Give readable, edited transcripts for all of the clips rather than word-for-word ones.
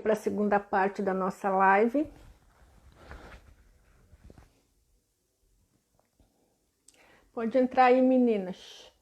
para a segunda parte da nossa live. Pode entrar aí, meninas.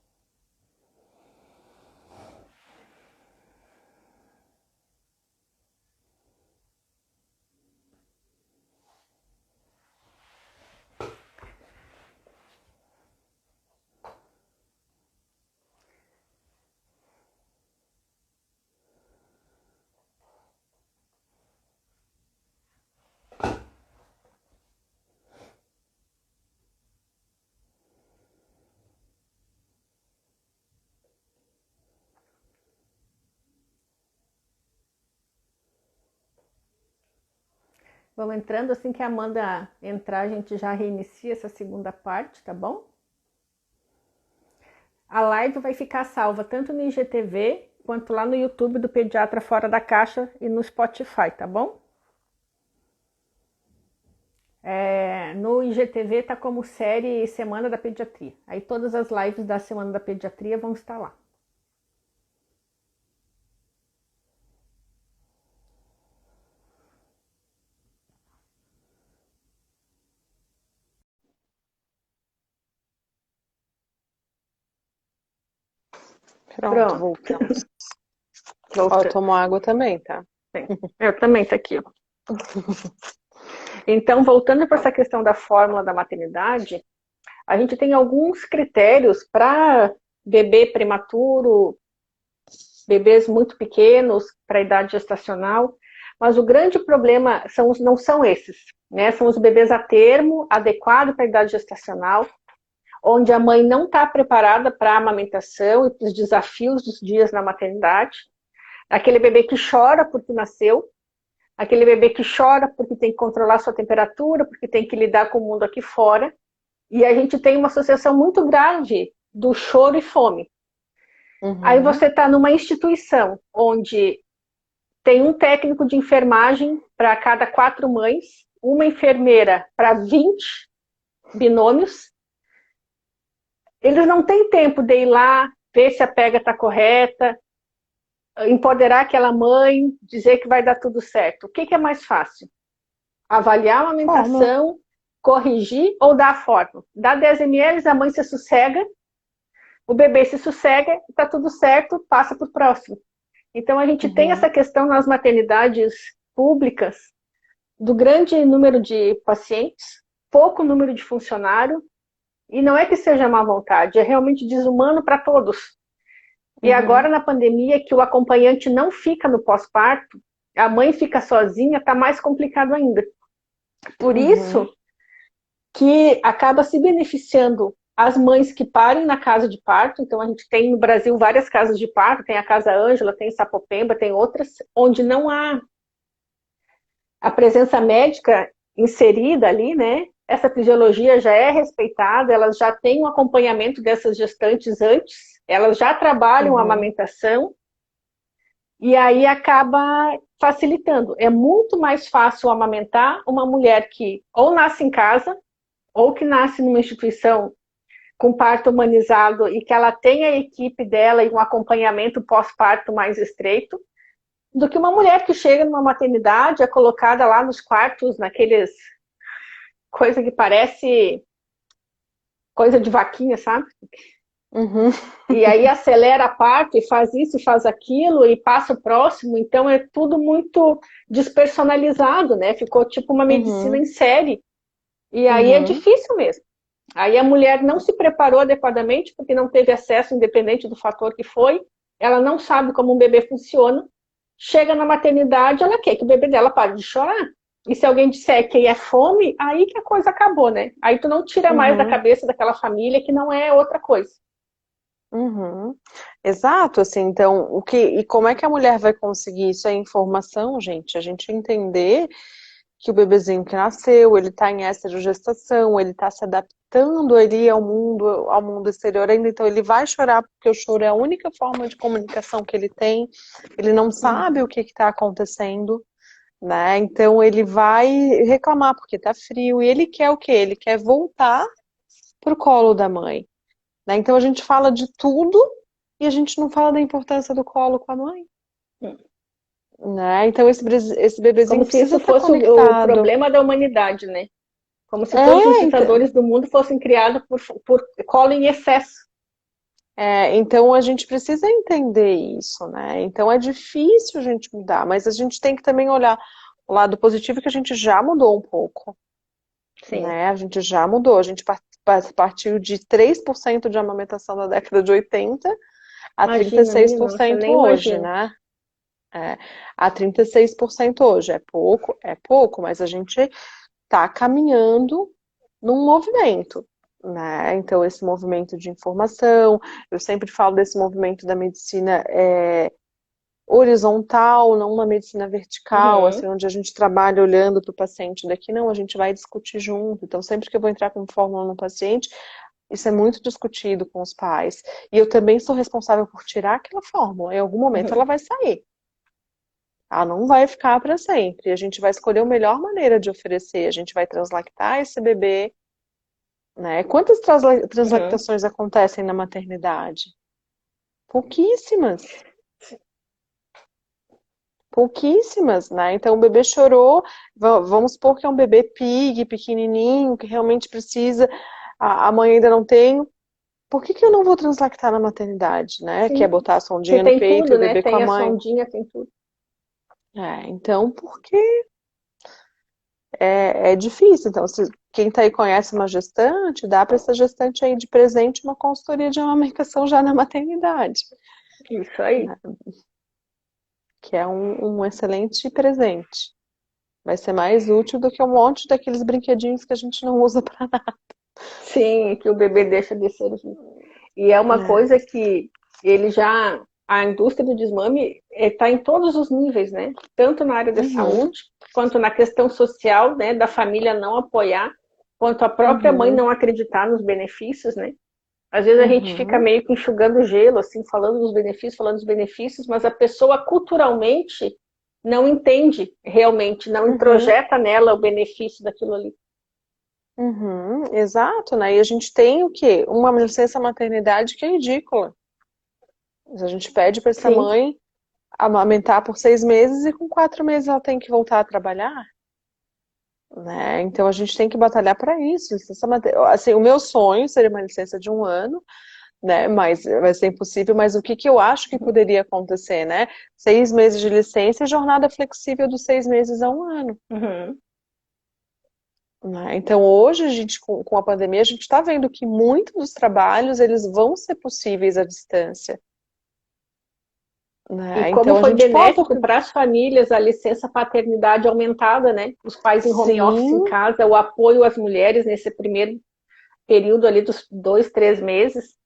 Vamos entrando, assim que a Amanda entrar, a gente já reinicia essa segunda parte, tá bom? A live vai ficar salva tanto no IGTV, quanto lá no YouTube do Pediatra Fora da Caixa e no Spotify, tá bom? No IGTV tá como série Semana da Pediatria. Aí todas as lives da Semana da Pediatria vão estar lá. Pronto, voltamos. Voltando. Ó, eu tomo água também, tá? Eu também, tá aqui, ó. Então, voltando para essa questão da fórmula da maternidade, a gente tem alguns critérios para bebê prematuro, bebês muito pequenos, para a idade gestacional, mas o grande problema não são esses, né? São os bebês a termo, adequado para a idade gestacional, onde a mãe não está preparada para a amamentação e para os desafios dos dias na maternidade, aquele bebê que chora porque nasceu, aquele bebê que chora porque tem que controlar sua temperatura, porque tem que lidar com o mundo aqui fora, e a gente tem uma associação muito grande do choro e fome. Aí você está numa instituição onde tem um técnico de enfermagem para cada 4 mães, uma enfermeira para 20 binômios. Eles não têm tempo de ir lá, ver se a pega está correta, empoderar aquela mãe, dizer que vai dar tudo certo. O que é mais fácil? Avaliar a amamentação, corrigir ou dar a fórmula? Dá 10 ml, a mãe se sossega, o bebê se sossega, está tudo certo, passa para o próximo. Então, a gente tem essa questão nas maternidades públicas do grande número de pacientes, pouco número de funcionário, e não é que seja má vontade, é realmente desumano para todos. E agora, na pandemia, que o acompanhante não fica no pós-parto, a mãe fica sozinha, está mais complicado ainda. Por isso que acaba se beneficiando as mães que parem na casa de parto. Então, a gente tem no Brasil várias casas de parto, tem a Casa Ângela, tem Sapopemba, tem outras, onde não há a presença médica inserida ali, né? Essa fisiologia já é respeitada, elas já têm um acompanhamento dessas gestantes antes, elas já trabalham a amamentação, e aí acaba facilitando. É muito mais fácil amamentar uma mulher que ou nasce em casa, ou que nasce numa instituição com parto humanizado e que ela tenha a equipe dela e um acompanhamento pós-parto mais estreito, do que uma mulher que chega numa maternidade, é colocada lá nos quartos, naqueles coisa que parece coisa de vaquinha, sabe? E aí acelera a parto e faz isso e faz aquilo e passa o próximo. Então é tudo muito despersonalizado, né? Ficou tipo uma medicina em série. E aí é difícil mesmo. Aí a mulher não se preparou adequadamente porque não teve acesso, independente do fator que foi. Ela não sabe como um bebê funciona. Chega na maternidade, ela quer que o bebê dela pare de chorar. E se alguém disser que é fome, aí que a coisa acabou, né? Aí tu não tira mais da cabeça daquela família que não é outra coisa. Exato, assim, então, e como é que a mulher vai conseguir isso? É informação, gente, a gente entender que o bebezinho que nasceu, ele tá em esterogestação, ele tá se adaptando ali ao mundo exterior ainda, então ele vai chorar porque o choro é a única forma de comunicação que ele tem, ele não sabe o que está acontecendo, né? Então ele vai reclamar porque tá frio, e ele quer o quê? Ele quer voltar pro colo da mãe, né? Então a gente fala de tudo e a gente não fala da importância do colo com a mãe. né? Então esse Como bebezinho se precisa isso estar fosse o conectado. problema da humanidade, né? Como se todos os É, ditadores do mundo fossem criados por colo em excesso. então a gente precisa entender isso, né? Então é difícil a gente mudar, mas a gente tem que também olhar o lado positivo que a gente já mudou um pouco, Sim, né? A gente já mudou, a gente partiu de 3% de amamentação na década de 80 a trinta e imagina, seis minha por nossa, cento nem hoje, imagino. né? É, a 36% hoje é pouco, mas a gente está caminhando num movimento, né? Então, esse movimento de informação, eu sempre falo desse movimento da medicina horizontal, não uma medicina vertical, Uhum, assim, onde a gente trabalha olhando para o paciente daqui, não, a gente vai discutir junto. Então, sempre que eu vou entrar com fórmula no paciente, isso é muito discutido com os pais. E eu também sou responsável por tirar aquela fórmula. Em algum momento ela uhum. vai sair. Ela não vai ficar para sempre. A gente vai escolher a melhor maneira de oferecer. A gente vai translactar esse bebê, né? Quantas Uhum. translactações acontecem na maternidade? Pouquíssimas. Pouquíssimas, né? Então o bebê chorou, vamos supor que é um bebê pig, pequenininho, que realmente precisa, a mãe ainda não tem. Por que que eu não vou translactar na maternidade, né? Que é Sim. botar a Se sondinha no tem peito e tudo, o né? bebê com a Tem a mãe. sondinha, tem tudo. Então, porque é difícil. Então, se quem tá aí conhece uma gestante, dá para essa gestante aí de presente uma consultoria de amamentação já na maternidade, Isso aí. né? Que é um excelente presente. Vai ser mais útil do que um monte daqueles brinquedinhos que a gente não usa para nada. Sim, que o bebê deixa de servir. E é uma coisa que ele já, a indústria do desmame está em todos os níveis, né? Tanto na área da Uhum, saúde, quanto na questão social, né? Da família não apoiar, quanto a própria mãe uhum, não acreditar nos benefícios, né? Às vezes a gente fica uhum, meio que enxugando gelo, assim, falando dos benefícios, mas a pessoa culturalmente não entende realmente, não uhum, introjeta nela o benefício daquilo ali. uhum, exato, né? E a gente tem o quê? Uma licença maternidade que é ridícula. A gente pede para essa Sim, mãe amamentar por 6 meses e com 4 meses ela tem que voltar a trabalhar, né? Então a gente tem que batalhar para isso. Assim, o meu sonho seria uma licença de 1 ano, né? Mas vai ser impossível. Mas o que que eu acho que poderia acontecer, né? 6 meses de licença e jornada flexível dos 6 meses a 1 ano. uhum. Né? Então hoje a gente, com a pandemia, a gente está vendo que muitos dos trabalhos eles vão ser possíveis à distância. E Né? como Então a foi gente pode. benéfico para as famílias a licença paternidade aumentada, né? Os pais em home office em Sim. casa, o apoio às mulheres nesse primeiro período ali dos 2, 3 meses.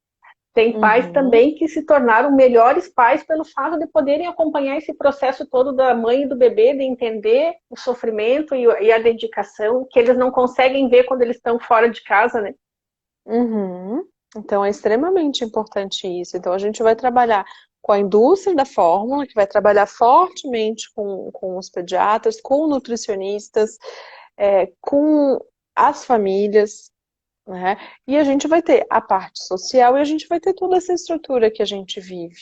Tem pais Uhum, também que se tornaram melhores pais pelo fato de poderem acompanhar esse processo todo da mãe e do bebê, de entender o sofrimento e a dedicação que eles não conseguem ver quando eles estão fora de casa, né? uhum. Então é extremamente importante isso. Então a gente vai trabalhar com a indústria da fórmula, que vai trabalhar fortemente com os pediatras, com nutricionistas, com as famílias, né? E a gente vai ter a parte social e a gente vai ter toda essa estrutura que a gente vive.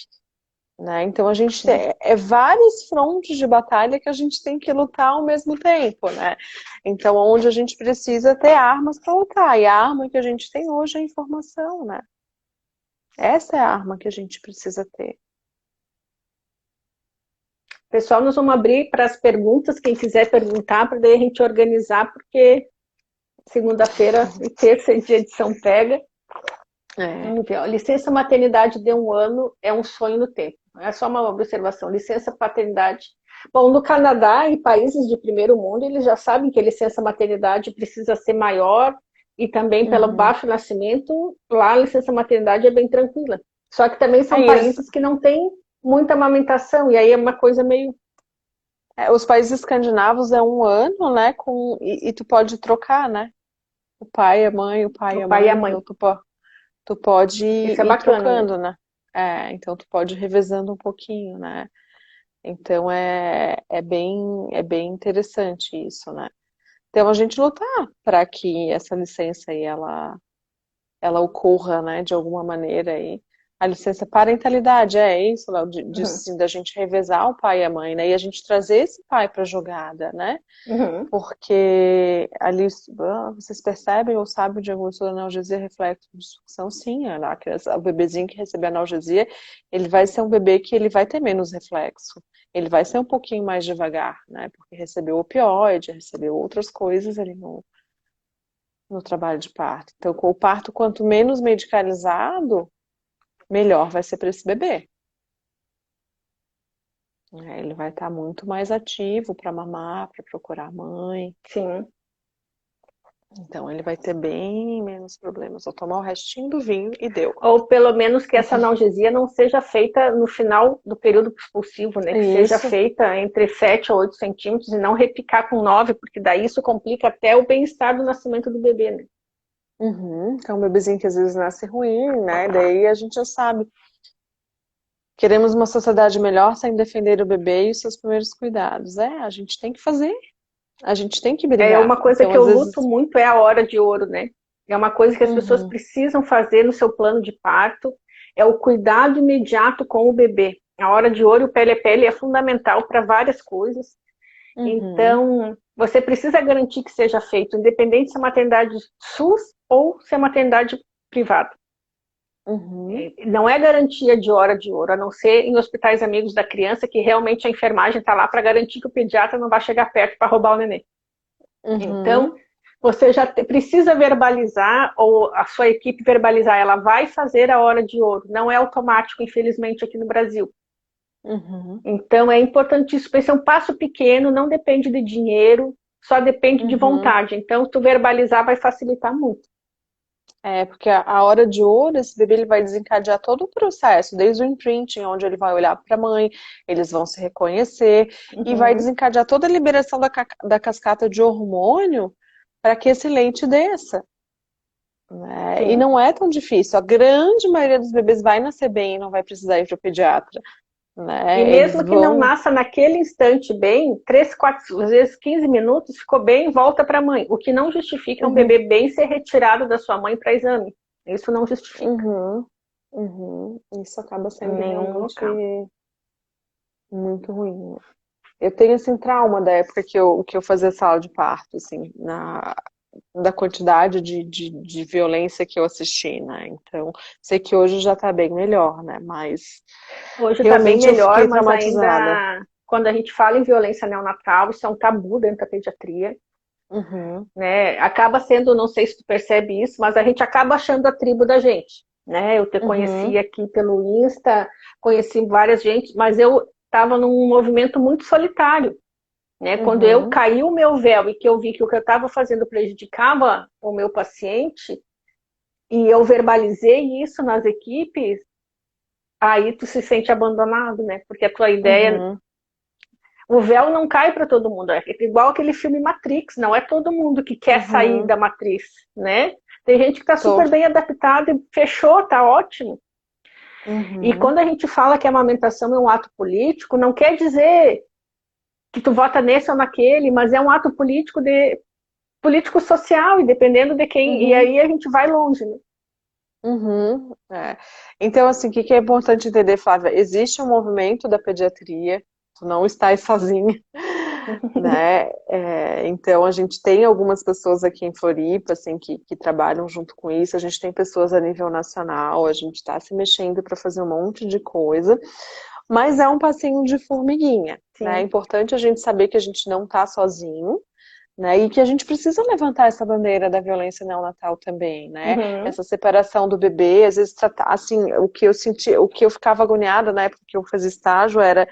Né? Então a gente Sim. tem vários frontes de batalha que a gente tem que lutar ao mesmo tempo, né? Então onde a gente precisa ter armas para lutar, e a arma que a gente tem hoje é a informação, né? Essa é a arma que a gente precisa ter. Pessoal, nós vamos abrir para as perguntas, quem quiser perguntar, para daí a gente organizar, porque segunda-feira e terça é dia de São Pega. É. Vamos ver, ó. Licença maternidade de 1 ano é um sonho no tempo. É só uma observação. Licença paternidade. Bom, no Canadá e países de primeiro mundo, eles já sabem que a licença maternidade precisa ser maior e também pelo Uhum. baixo nascimento, lá a licença maternidade é bem tranquila. Só que também são É isso. países que não têm muita amamentação, e aí é uma coisa meio. Os países escandinavos é 1 ano, né? E tu pode trocar, né? O pai, a mãe, o pai, O a pai e a mãe. mãe. Então tu pode Isso é ir bacana, né? trocando, né? Então tu pode ir revezando um pouquinho, né? Então é bem interessante isso, né? Então a gente lutar para que essa licença aí ela ocorra, né, de alguma maneira aí. A licença parentalidade, é isso, Léo, Uhum. assim, da gente revezar o pai e a mãe, né? E a gente trazer esse pai para a jogada, né? Uhum. Porque ali vocês percebem ou sabem de alguma analgesia reflexo de sucção? Sim, a criança, o bebezinho que receber analgesia, ele vai ser um bebê que ele vai ter menos reflexo. Ele vai ser um pouquinho mais devagar, né? Porque recebeu opioide, recebeu outras coisas ali no trabalho de parto. Então, com o parto, quanto menos medicalizado, melhor vai ser para esse bebê. Ele vai estar muito mais ativo para mamar, para procurar a mãe. Sim. Então ele vai ter bem menos problemas. Vou tomar o restinho do vinho e deu. Ou pelo menos que essa analgesia não seja feita no final do período expulsivo, né? Que seja Isso. feita entre 7 a 8 centímetros e não repicar com 9, porque daí isso complica até o bem-estar do nascimento do bebê, né? Uhum. Então, um bebezinho que às vezes nasce ruim, né? Daí a gente já sabe. Queremos uma sociedade melhor sem defender o bebê e os seus primeiros cuidados. A gente tem que fazer. A gente tem que É brigar. uma coisa Então, que eu às luto vezes. muito é a hora de ouro, né? É uma coisa que as pessoas Uhum. precisam fazer no seu plano de parto, é o cuidado imediato com o bebê. A hora de ouro e o pele-a-pele é fundamental para várias coisas. Uhum. Então, você precisa garantir que seja feito, independente se é maternidade SUS ou se é maternidade privada. Uhum. Não é garantia de hora de ouro, a não ser em hospitais amigos da criança, que realmente a enfermagem está lá para garantir que o pediatra não vai chegar perto para roubar o neném. Então, Uhum. você já precisa verbalizar, ou a sua equipe verbalizar, ela vai fazer a hora de ouro. Não é automático, infelizmente, aqui no Brasil. Uhum. Então, é importantíssimo. Esse é um passo pequeno, não depende de dinheiro, só depende de Uhum. vontade. Então, tu verbalizar vai facilitar muito. Porque a hora de ouro, esse bebê ele vai desencadear todo o processo, desde o imprinting, onde ele vai olhar para a mãe, eles vão se reconhecer, e vai Uhum. desencadear toda a liberação da cascata de hormônio para que esse leite desça. Né? E Sim. não é tão difícil. A grande maioria dos bebês vai nascer bem e não vai precisar ir para o pediatra. E Né? Eles mesmo que não vão. nasça naquele instante bem, 3, 4, às vezes 15 minutos, ficou bem, volta para a mãe. O que não justifica é um Uhum, bebê bem ser retirado da sua mãe para exame. Isso não justifica. uhum, uhum. Isso acaba Em sendo nenhum realmente local. muito ruim. Eu tenho, assim, trauma da época que eu fazia sala de parto, assim, da quantidade de violência que eu assisti, né? Então, sei que hoje já tá bem melhor, né? Mas Hoje está bem realmente eu melhor, fiquei mas traumatizada. ainda, quando a gente fala em violência neonatal, isso é um tabu dentro da pediatria, Uhum, né? Acaba sendo, não sei se tu percebe isso, mas a gente acaba achando a tribo da gente, né? Eu te conheci uhum, aqui pelo Insta, conheci várias gente, mas eu estava num movimento muito solitário, né? Quando eu uhum, caí o meu véu e que eu vi que o que eu estava fazendo prejudicava o meu paciente, e eu verbalizei isso nas equipes, aí tu se sente abandonado, né? Porque a tua ideia, uhum, o véu não cai para todo mundo. É igual aquele filme Matrix, não é todo mundo que quer sair uhum. da matriz, né? Tem gente que está Tô. super bem adaptada e fechou, tá ótimo. E Uhum, quando a gente fala que a amamentação é um ato político, não quer dizer que tu vota nesse ou naquele, mas é um ato político de político social, e dependendo de quem. E uhum, aí a gente vai longe, né? uhum. Então, assim, o que que é importante entender, Flávia? Existe um movimento da pediatria, tu não estás sozinha. Né? Então a gente tem algumas pessoas aqui em Floripa, assim, que trabalham junto com isso. A gente tem pessoas a nível nacional. A gente está se mexendo para fazer um monte de coisa, mas é um passinho de formiguinha, né? É Sim. importante a gente saber que a gente não está sozinho. Né, e que a gente precisa levantar essa bandeira da violência neonatal também, né? Uhum. Essa separação do bebê, às vezes tratar, assim, o que eu senti, o que eu ficava agoniada na época que eu fazia estágio era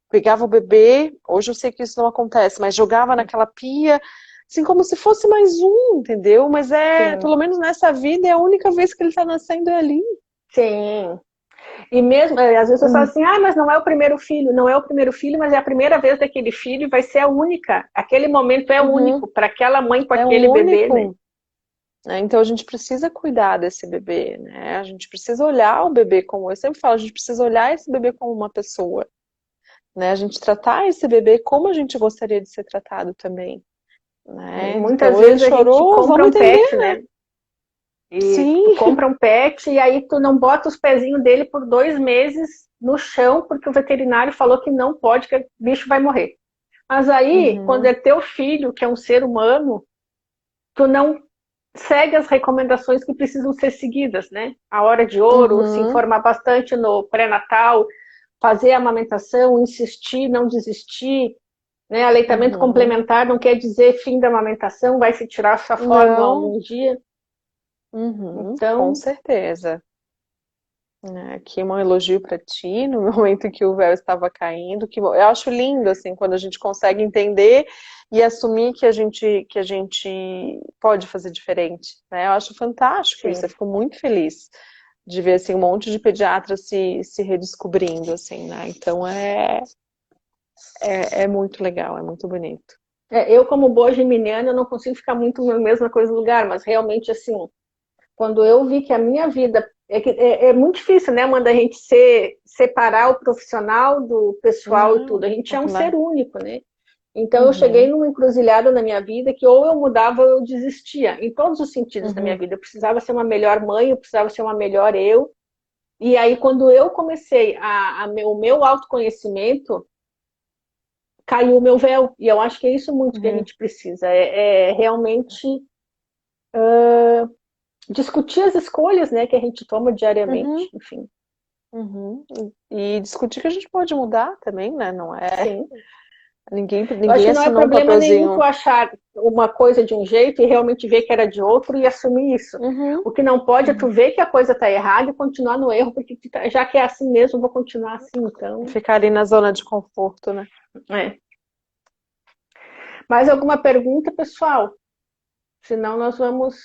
pegava o bebê, hoje eu sei que isso não acontece, mas jogava naquela pia, assim como se fosse mais um, entendeu? Mas Sim. pelo menos nessa vida, é a única vez que ele tá nascendo é ali. Sim. E mesmo, às vezes eu falo Hum, assim, ah, mas não é o primeiro filho. Não é o primeiro filho, mas é a primeira vez daquele filho e vai ser a única. Aquele momento é uhum, único para aquela mãe com é aquele bebê, né? único. Né? Então a gente precisa cuidar desse bebê, né? A gente precisa olhar o bebê como, eu sempre falo, a gente precisa olhar esse bebê como uma pessoa, né? A gente tratar esse bebê como a gente gostaria de ser tratado também, né? Muitas Então ele vezes a gente chorou, compra vamos um entender. pet, né? E tu Sim. compra um pet e aí tu não bota os pezinhos dele por 2 meses no chão, porque o veterinário falou que não pode, que o bicho vai morrer. Mas aí, quando Uhum, é teu filho, que é um ser humano, tu não segue as recomendações que precisam ser seguidas, né? A hora de ouro, se uhum, informar bastante no pré-natal, fazer a amamentação, insistir, não desistir, né? Aleitamento uhum. complementar não quer dizer fim da amamentação, vai se tirar sua fórmula Não, algum dia. uhum, com Então, certeza. Aqui um elogio para ti, no momento em que o véu estava caindo, que eu acho lindo assim quando a gente consegue entender e assumir que a gente pode fazer diferente, né? Eu acho fantástico isso, sim. eu fico muito feliz de ver assim um monte de pediatras se redescobrindo assim, né? Então é muito legal, é muito bonito. Eu, como boa geminiana, não consigo ficar muito na mesma coisa no lugar, mas realmente, assim, quando eu vi que a minha vida. É muito difícil, né, Amanda, a gente separar o profissional do pessoal e tudo. Não, A gente é um ser né? único, né? Então eu cheguei Uhum, numa encruzilhada na minha vida que ou eu mudava ou eu desistia, em todos os sentidos da minha uhum, vida. Eu precisava ser uma melhor mãe, eu precisava ser uma melhor eu. E aí, quando eu comecei o meu autoconhecimento, caiu o meu véu. E eu acho que é isso muito que a uhum, gente precisa. É realmente discutir as escolhas, né, que a gente toma uhum, diariamente. Enfim, uhum. E discutir que a gente pode mudar também, né? Não é. sim. Eu acho Ninguém que não é assinou um problema nenhum tu papelzinho. achar uma coisa de um jeito e realmente ver que era de outro e assumir isso. Uhum, O que não pode é tu uhum. ver que a coisa está errada e continuar no erro, porque já que é assim mesmo, eu vou continuar assim, então. Ficar ali na zona de conforto, né? É. Mais alguma pergunta, pessoal? Senão nós vamos.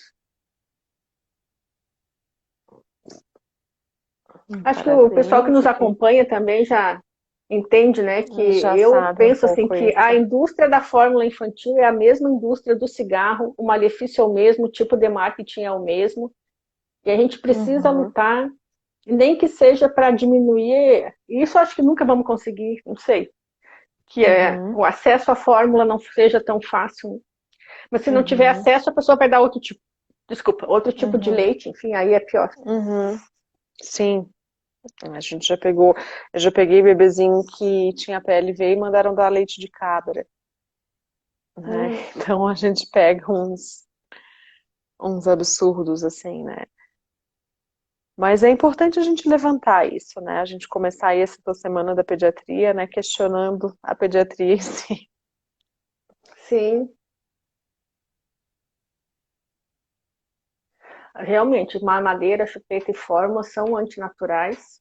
Acho que o pessoal que Parabéns nos aqui. acompanha também já entende, né, que Já eu sabe um penso assim pouco que a isso. indústria da fórmula infantil é a mesma indústria do cigarro, o malefício é o mesmo, o tipo de marketing é o mesmo, e a gente precisa Uhum, lutar, nem que seja para diminuir. Isso acho que nunca vamos conseguir, não sei, que é uhum, o acesso à fórmula não seja tão fácil. Mas se não tiver uhum, acesso, a pessoa vai dar outro tipo, desculpa, outro tipo de uhum, leite, enfim, aí é pior. uhum. Sim, a gente já pegou. Eu já peguei bebezinho que tinha PLV e mandaram dar leite de cabra, né? Hum, Então a gente pega uns absurdos assim, né? Mas é importante a gente levantar isso, né? A gente começar aí essa semana da pediatria, né? Questionando a pediatria em si. sim, realmente, mamadeira, chupeta e fórmula são antinaturais.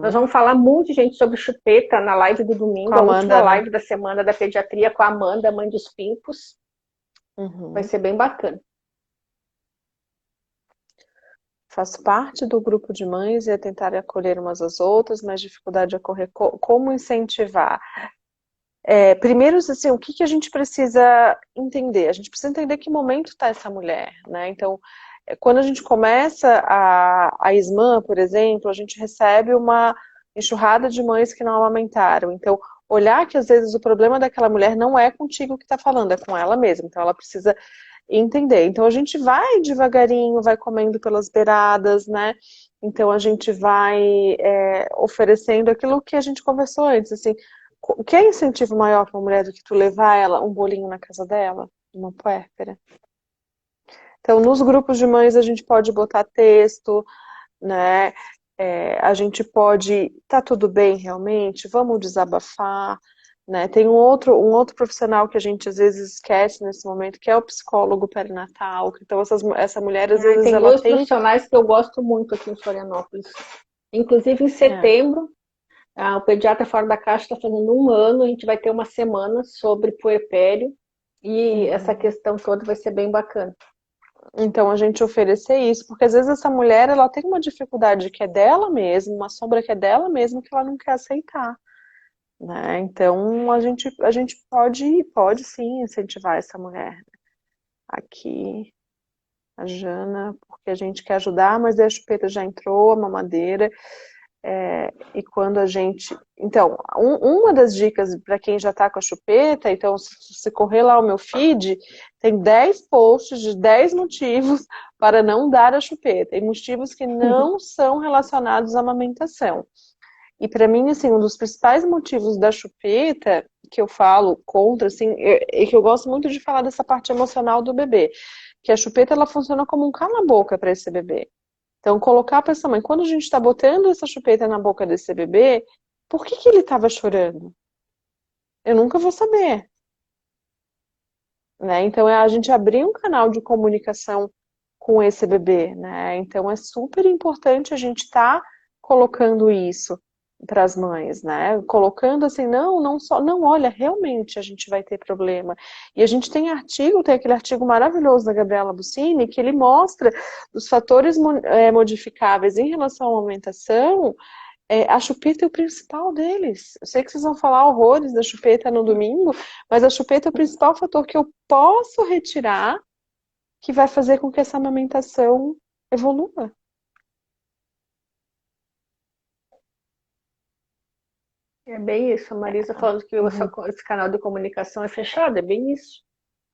Nós Uhum. vamos falar muito, gente, sobre chupeta na live do Com a domingo, a última Amanda, né? live da semana da pediatria com a Amanda, mãe dos Pimpos. Vai Uhum. ser bem bacana. Faço parte do grupo de mães e é tentar acolher umas às outras, mas dificuldade é correr. Como incentivar? Primeiro, assim, o que que a gente precisa entender? A gente precisa entender que momento está essa mulher, né? Então, quando a gente começa a ISMAN, por exemplo, a gente recebe uma enxurrada de mães que não amamentaram. Então, olhar que às vezes o problema daquela mulher não é contigo que está falando, é com ela mesma. Então, ela precisa entender. Então, a gente vai devagarinho, vai comendo pelas beiradas, né? Então, a gente vai oferecendo aquilo que a gente conversou antes, assim. Quer incentivo maior para uma mulher do que tu levar ela um bolinho na casa dela? Uma puérpera? Então, nos grupos de mães a gente pode botar texto, né? A gente pode, tá tudo bem realmente? Vamos desabafar, né? Tem um outro profissional que a gente às vezes esquece nesse momento, que é o psicólogo perinatal. Então, essa mulher às vezes Tem ela dois tem. profissionais que eu gosto muito aqui em Florianópolis. Inclusive, em É, setembro, o Pediatra Fora da Caixa está fazendo 1 ano, a gente vai ter uma semana sobre puerpério e essa uhum. questão toda vai ser bem bacana. Então a gente oferecer isso, porque às vezes essa mulher ela tem uma dificuldade que é dela mesma, uma sombra que é dela mesma que ela não quer aceitar, né? Então a gente pode sim incentivar essa mulher aqui, a Jana, porque a gente quer ajudar, mas a chupeta já entrou, a mamadeira. E quando a gente... Então, uma das dicas para quem já está com a chupeta, então, se você correr lá o meu feed, tem 10 posts de 10 motivos para não dar a chupeta, e motivos que não são relacionados à amamentação. E para mim, assim, um dos principais motivos da chupeta, que eu falo contra, assim, é que eu gosto muito de falar dessa parte emocional do bebê, que a chupeta, ela funciona como um cala-boca para esse bebê. Então, colocar para essa mãe, quando a gente está botando essa chupeta na boca desse bebê, por que ele estava chorando? Eu nunca vou saber, né? Então, é a gente abrir um canal de comunicação com esse bebê, né? Então, é super importante a gente estar colocando isso para as mães, né? Colocando assim, não só, não, olha, realmente a gente vai ter problema. E a gente tem aquele artigo maravilhoso da Gabriela Buccini, que ele mostra os fatores modificáveis em relação à amamentação. A chupeta é o principal deles. Eu sei que vocês vão falar horrores da chupeta no domingo, mas a chupeta é o principal fator que eu posso retirar que vai fazer com que essa amamentação evolua. É bem isso. A Marisa falando que esse canal de comunicação é fechado, é bem isso.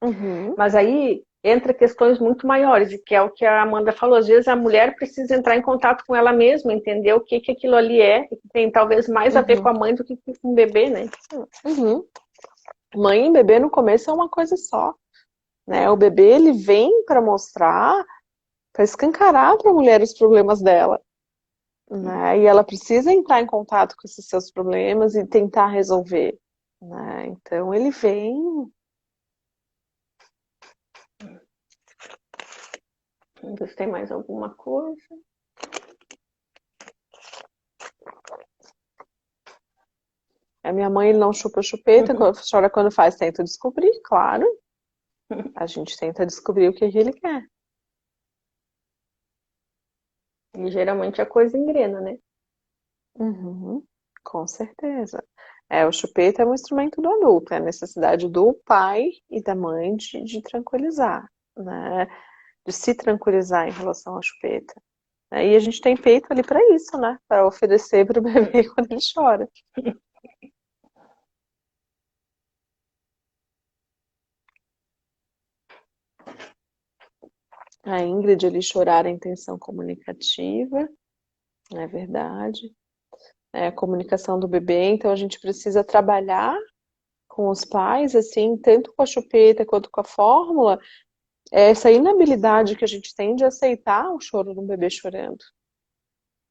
Uhum. Mas aí entra questões muito maiores, que é o que a Amanda falou. Às vezes a mulher precisa entrar em contato com ela mesma, entender o que aquilo ali é, e que tem talvez mais a ver com a mãe do que com o bebê, né? Uhum. Mãe e bebê no começo é uma coisa só, né? O bebê, ele vem para mostrar, para escancarar para a mulher os problemas dela, né? E ela precisa entrar em contato com esses seus problemas e tentar resolver, né? Então ele vem. Vamos ver se tem mais alguma coisa. A minha mãe não chupa chupeta, chora quando faz, tenta descobrir, claro. A gente tenta descobrir o que ele quer. E geralmente a coisa engrena, né? Uhum, com certeza. O chupeta é um instrumento do adulto, é a necessidade do pai e da mãe de tranquilizar, né? De se tranquilizar em relação à chupeta. E a gente tem peito ali para isso, né? Para oferecer para o bebê quando ele chora. A Ingrid ali chorar a intenção comunicativa, é verdade. A comunicação do bebê, então a gente precisa trabalhar com os pais, assim, tanto com a chupeta quanto com a fórmula, essa inabilidade que a gente tem de aceitar o choro de um bebê chorando.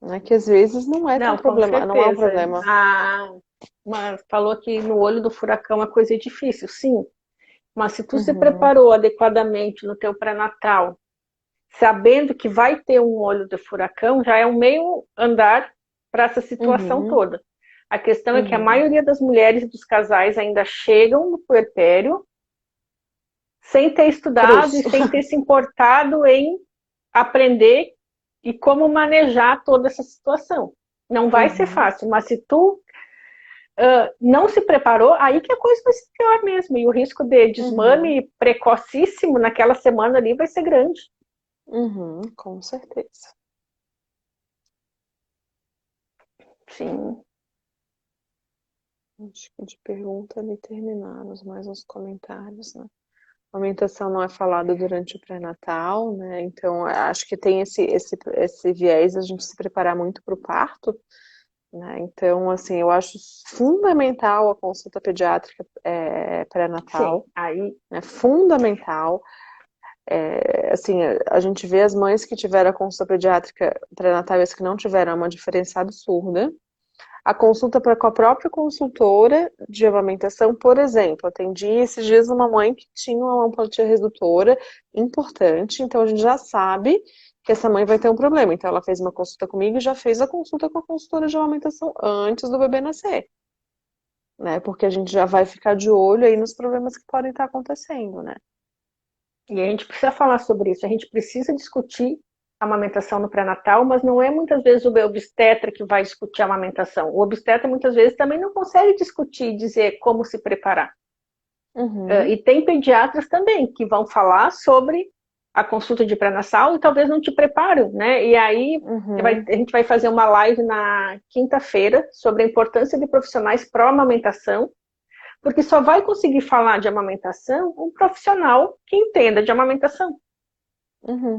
Né? Que às vezes não é tão Não, com problema, não é um certeza. problema. Mas falou que no olho do furacão a coisa é difícil, sim. Mas se tu se Uhum, preparou adequadamente no teu pré-natal, sabendo que vai ter um olho do furacão, já é um meio andar para essa situação uhum, toda. A questão é que a uhum. maioria das mulheres e dos casais ainda chegam no puerpério sem ter estudado Cruz. e sem ter se importado em aprender e como manejar toda essa situação. Não vai ser Uhum, fácil, mas se tu não se preparou, aí que a coisa vai ser pior mesmo. E o risco de uhum, desmame precocíssimo naquela semana ali vai ser grande. uhum, com certeza. Sim. Acho que de pergunta ali terminamos mais uns comentários, né? A amamentação não é falada durante o pré-natal, né? Então, acho que tem esse viés a gente se preparar muito para o parto, né? Então, assim, eu acho fundamental a consulta pediátrica Sim, pré-natal, aí né? Fundamental. Assim, a gente vê as mães que tiveram a consulta pediátrica pré-natal e as que não tiveram, é uma diferença absurda. A consulta com a própria consultora de amamentação, por exemplo, atendi esses dias uma mãe que tinha uma mamoplastia redutora importante, então a gente já sabe que essa mãe vai ter um problema. Então ela fez uma consulta comigo e já fez a consulta com a consultora de amamentação antes do bebê nascer, né? Porque a gente já vai ficar de olho aí nos problemas que podem estar acontecendo, né? e a gente precisa falar sobre isso. A gente precisa discutir a amamentação no pré-natal, mas não é muitas vezes o obstetra que vai discutir a amamentação. O obstetra muitas vezes também não consegue discutir e dizer como se preparar. Uhum, E tem pediatras também que vão falar sobre a consulta de pré-natal e talvez não te preparam, né? E aí a gente vai fazer uma live na quinta-feira sobre a importância de profissionais pró-amamentação, porque só vai conseguir falar de amamentação um profissional que entenda de amamentação.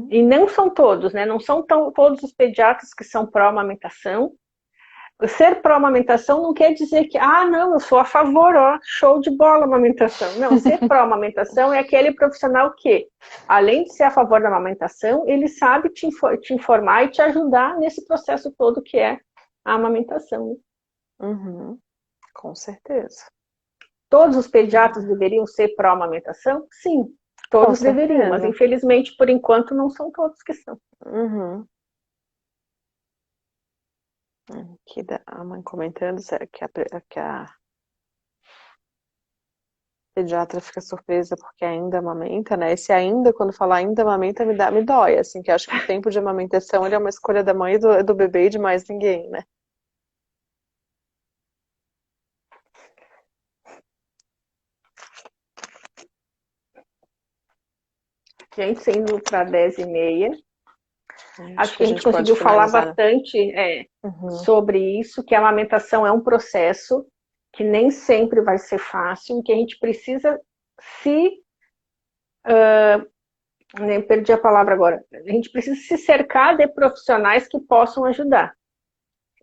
E não são todos, né? Não são todos os pediatras que são pró-amamentação. Ser pró-amamentação não quer dizer que, não, eu sou a favor, show de bola amamentação. Não, ser pró-amamentação é aquele profissional que, além de ser a favor da amamentação, ele sabe te informar e te ajudar nesse processo todo que é a amamentação. Com certeza. Todos os pediatras deveriam ser pró-amamentação? Sim, todos deveriam, mas infelizmente, por enquanto, não são todos que são. Aqui a mãe comentando que a pediatra fica surpresa porque ainda amamenta, né? Esse ainda, quando fala ainda amamenta, me dói, assim, que eu acho que o tempo de amamentação ele é uma escolha da mãe e do bebê e de mais ninguém, né? Gente, indo para 10h30. Acho que a gente conseguiu falar bastante sobre isso, que a amamentação é um processo que nem sempre vai ser fácil, que a gente precisa nem perdi a palavra agora. A gente precisa se cercar de profissionais que possam ajudar.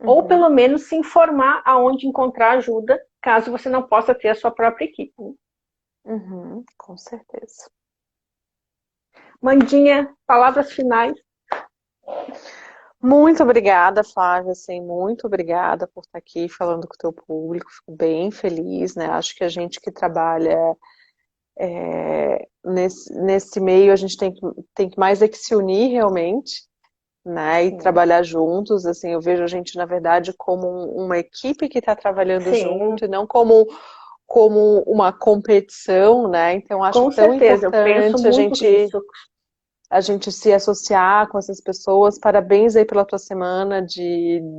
Ou pelo menos se informar aonde encontrar ajuda, caso você não possa ter a sua própria equipe. Com certeza. Mandinha, palavras finais. Muito obrigada, Flávia, assim, muito obrigada por estar aqui falando com o teu público, fico bem feliz, né? Acho que a gente que trabalha nesse meio, a gente tem que mais que se unir realmente, né? E trabalhar juntos, assim, eu vejo a gente, na verdade, como uma equipe que está trabalhando junto, e não como uma competição, né? Então, acho tão importante a gente se associar com essas pessoas. Parabéns aí pela tua semana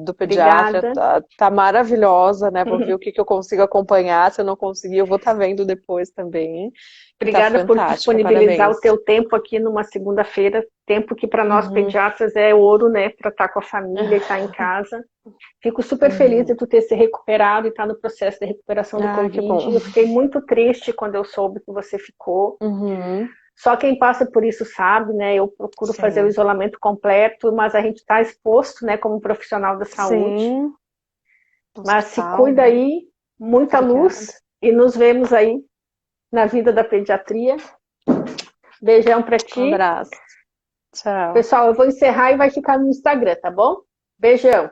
do pediatra. Tá maravilhosa, né? Vou ver o que eu consigo acompanhar. Se eu não conseguir, eu vou estar vendo depois também. Obrigada por disponibilizar o teu tempo aqui numa segunda-feira, tempo que para nós pediatras é ouro, né? Para estar com a família e estar em casa. Fico super feliz de tu ter se recuperado e estar no processo de recuperação do Covid. Eu fiquei muito triste quando eu soube que você ficou. Só quem passa por isso sabe, né? Eu procuro fazer o isolamento completo, mas a gente está exposto, né, como profissional da saúde. Mas se cuida aí, muita luz, e nos vemos aí na vida da pediatria. Beijão pra ti. Um abraço. Tchau. Pessoal, eu vou encerrar e vai ficar no Instagram, tá bom? Beijão.